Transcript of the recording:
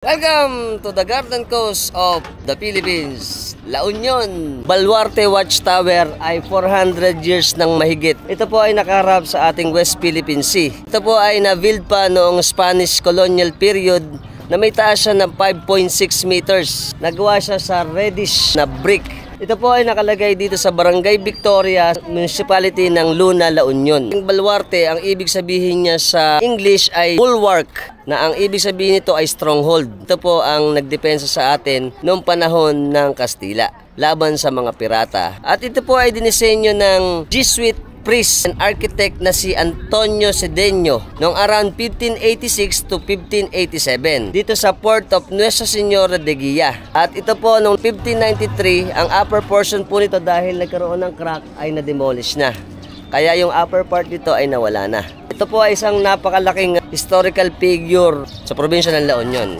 Welcome to the Garden Coast of the Philippines, La Union. Baluarte Watchtower ay 400 years nang mahigit. Ito po ay nakaharap sa ating West Philippine Sea. Ito po ay na-build pa noong Spanish colonial period na may taas siya ng 5.6 meters. Nagawa siya sa reddish na brick. Ito po ay nakalagay dito sa Barangay Victoria, Municipality ng Luna, La Union. Ang baluarte, ang ibig sabihin niya sa English ay bulwark, na ang ibig sabihin nito ay stronghold. Ito po ang nagdepensa sa atin noong panahon ng Kastila laban sa mga pirata. At ito po ay dinisenyo ng Jesuit priest and architect na si Antonio Sedeño noong around 1586 to 1587 dito sa port of Nuestra Señora de Guia. At ito po noong 1593, ang upper portion po nito dahil nagkaroon ng crack ay na-demolish na. Kaya yung upper part nito ay nawala na. Ito po ay isang napakalaking historical figure sa probinsya ng La Union.